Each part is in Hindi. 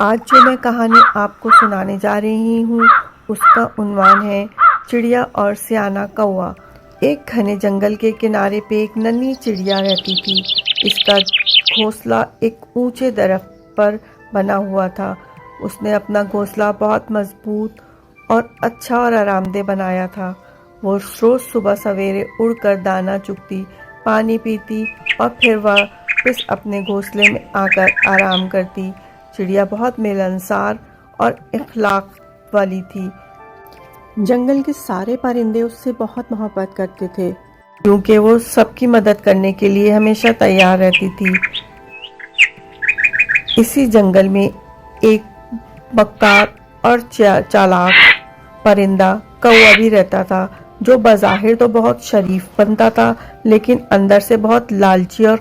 आज जो मैं कहानी आपको सुनाने जा रही हूँ उसका उन्वान है चिड़िया और सियाना कौवा। एक घने जंगल के किनारे पे एक नन्ही चिड़िया रहती थी। इसका घोंसला एक ऊंचे दरख्त पर बना हुआ था। उसने अपना घोंसला बहुत मजबूत और अच्छा और आरामदेह बनाया था। वो रोज सुबह सवेरे उड़कर दाना चुगती, पानी पीती और फिर वापस अपने घोंसले में आकर आराम करती। चिड़िया बहुत मिलनसार और इखलाक वाली थी। जंगल के सारे परिंदे उससे बहुत मोहब्बत करते थे क्योंकि वो सबकी मदद करने के लिए हमेशा तैयार रहती थी। इसी जंगल में एक मक्कार और चालाक परिंदा कौवा भी रहता था, जो बज़ाहिर तो बहुत शरीफ बनता था लेकिन अंदर से बहुत लालची और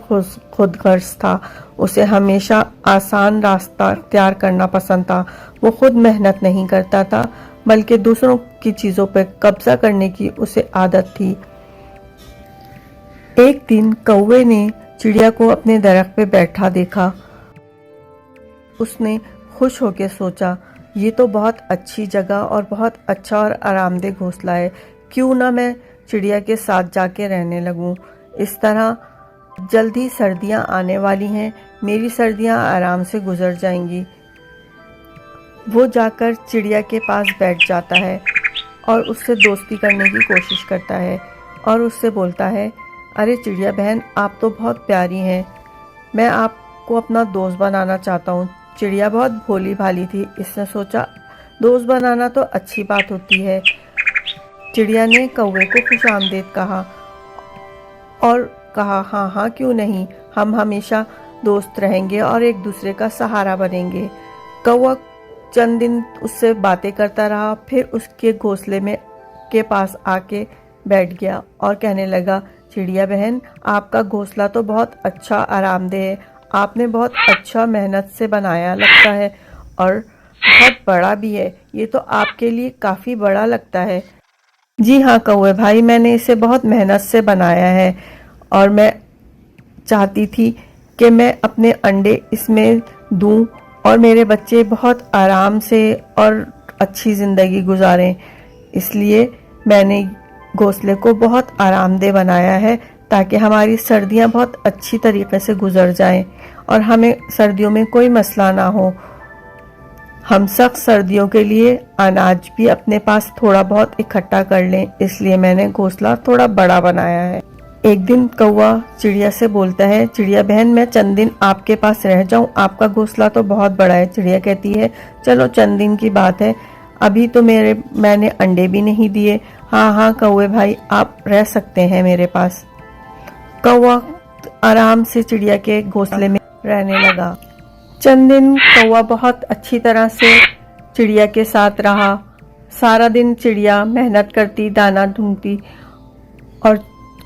खुदगर्ज था। उसे हमेशा आसान रास्ता इख्तियार करना पसंद था। वो खुद मेहनत नहीं करता था बल्कि दूसरों की चीज़ों पर कब्जा करने की उसे आदत थी। एक दिन कौवे ने चिड़िया को अपने दरख्त पे बैठा देखा। उसने खुश होकर सोचा, ये तो बहुत अच्छी जगह और बहुत अच्छा और आरामदेह घोंसला है। क्यों ना मैं चिड़िया के साथ जाके रहने लगूं। इस तरह जल्दी सर्दियां आने वाली हैं, मेरी सर्दियां आराम से गुजर जाएंगी। वो जाकर चिड़िया के पास बैठ जाता है और उससे दोस्ती करने की कोशिश करता है और उससे बोलता है, अरे चिड़िया बहन, आप तो बहुत प्यारी हैं, मैं आपको अपना दोस्त बनाना चाहता हूँ। चिड़िया बहुत भोली भाली थी। इसने सोचा, दोस्त बनाना तो अच्छी बात होती है। चिड़िया ने कौवे को खुशामदीद कहा और कहा, हाँ हाँ क्यों नहीं, हम हमेशा दोस्त रहेंगे और एक दूसरे का सहारा बनेंगे। कौवा चंद दिन उससे बातें करता रहा, फिर उसके घोंसले में के पास आके बैठ गया और कहने लगा, चिड़िया बहन, आपका घोंसला तो बहुत अच्छा आरामदेह है। आपने बहुत अच्छा मेहनत से बनाया लगता है और बहुत बड़ा भी है। ये तो आपके लिए काफ़ी बड़ा लगता है। जी हाँ कौवे भाई, मैंने इसे बहुत मेहनत से बनाया है और मैं चाहती थी कि मैं अपने अंडे इसमें दूं और मेरे बच्चे बहुत आराम से और अच्छी ज़िंदगी गुजारें। इसलिए मैंने घोंसले को बहुत आरामदेह बनाया है ताकि हमारी सर्दियां बहुत अच्छी तरीके से गुजर जाएं और हमें सर्दियों में कोई मसला ना हो। हम सख्त सर्दियों के लिए अनाज भी अपने पास थोड़ा बहुत इकट्ठा कर लें, इसलिए मैंने घोंसला थोड़ा बड़ा बनाया है। एक दिन कौवा चिड़िया से बोलता है, चिड़िया बहन, मैं चंद दिन आपके पास रह जाऊं, आपका घोंसला तो बहुत बड़ा है। चिड़िया कहती है, चलो चंद दिन की बात है, अभी तो मैंने अंडे भी नहीं दिए। हाँ हाँ कौवे भाई, आप रह सकते हैं मेरे पास। कौवा आराम से चिड़िया के घोंसले में रहने लगा। चंद दिन कौवा बहुत अच्छी तरह से चिड़िया के साथ रहा। सारा दिन चिड़िया मेहनत करती, दाना ढूंढती और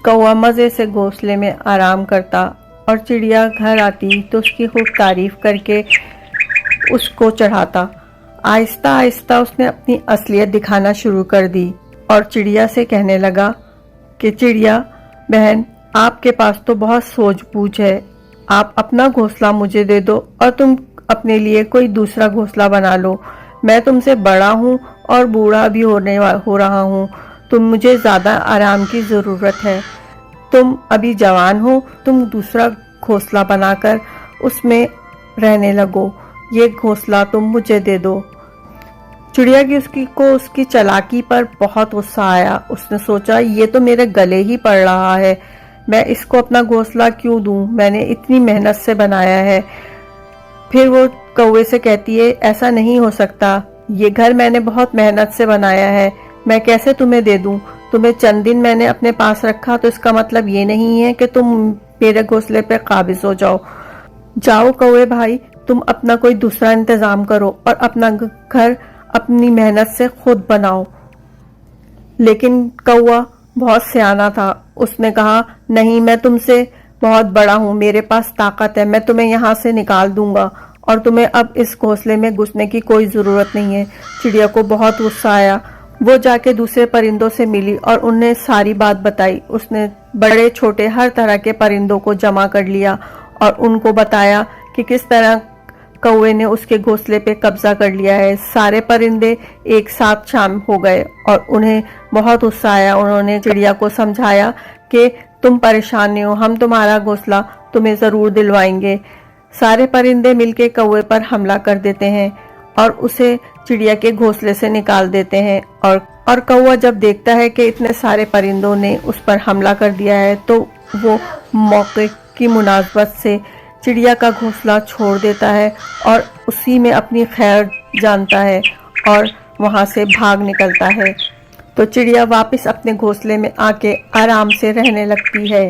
कौवा मज़े से घोंसले में आराम करता। और चिड़िया घर आती तो उसकी खूब तारीफ करके उसको चढ़ाता। आहिस्ता आहिस्ता उसने अपनी असलियत दिखाना शुरू कर दी और चिड़िया से कहने लगा कि चिड़िया बहन, आपके पास तो बहुत सूझबूझ है। आप अपना घोंसला मुझे दे दो और तुम अपने लिए कोई दूसरा घोंसला बना लो। मैं तुमसे बड़ा हूँ और बूढ़ा भी हो रहा हूँ, तो मुझे ज़्यादा आराम की ज़रूरत है। तुम अभी जवान हो, तुम दूसरा घोंसला बनाकर उसमें रहने लगो। ये घोंसला तुम मुझे दे दो। चिड़िया की उसकी चालाकी पर बहुत गुस्सा आया। उसने सोचा, ये तो मेरे गले ही पड़ रहा है, मैं इसको अपना घोंसला क्यों दूं, मैंने इतनी मेहनत से बनाया है। फिर वो कौवे से कहती है, ऐसा नहीं हो सकता, ये घर मैंने बहुत मेहनत से बनाया है, मैं कैसे तुम्हें दे दूं। तुम्हें चंद दिन मैंने अपने पास रखा तो इसका मतलब ये नहीं है कि तुम मेरे घोंसले पे काबिज हो जाओ। जाओ कौवे भाई, तुम अपना कोई दूसरा इंतजाम करो और अपना घर अपनी मेहनत से खुद बनाओ। लेकिन कौवा बहुत सियाना था। उसने कहा, नहीं, मैं तुमसे बहुत बड़ा हूँ, मेरे पास ताकत है, मैं तुम्हें यहाँ से निकाल दूंगा और तुम्हें अब इस घोंसले में घुसने की कोई ज़रूरत नहीं है। चिड़िया को बहुत गुस्सा आया। वो जाके दूसरे परिंदों से मिली और उन्हें सारी बात बताई। उसने बड़े छोटे हर तरह के परिंदों को जमा कर लिया और उनको बताया कि किस तरह कौवे ने उसके घोंसले पे कब्जा कर लिया है। सारे परिंदे एक साथ शामिल हो गए और उन्हें बहुत गुस्सा आया। उन्होंने चिड़िया को समझाया कि तुम परेशान नहीं हो, हम तुम्हारा घोंसला तुम्हें ज़रूर दिलवाएंगे। सारे परिंदे मिलके कौवे पर हमला कर देते हैं और उसे चिड़िया के घोंसले से निकाल देते हैं। और कौवा जब देखता है कि इतने सारे परिंदों ने उस पर हमला कर दिया है तो वो मौके की मुनासबत से चिड़िया का घोंसला छोड़ देता है और उसी में अपनी खैर जानता है और वहाँ से भाग निकलता है। तो चिड़िया वापस अपने घोंसले में आके आराम से रहने लगती है।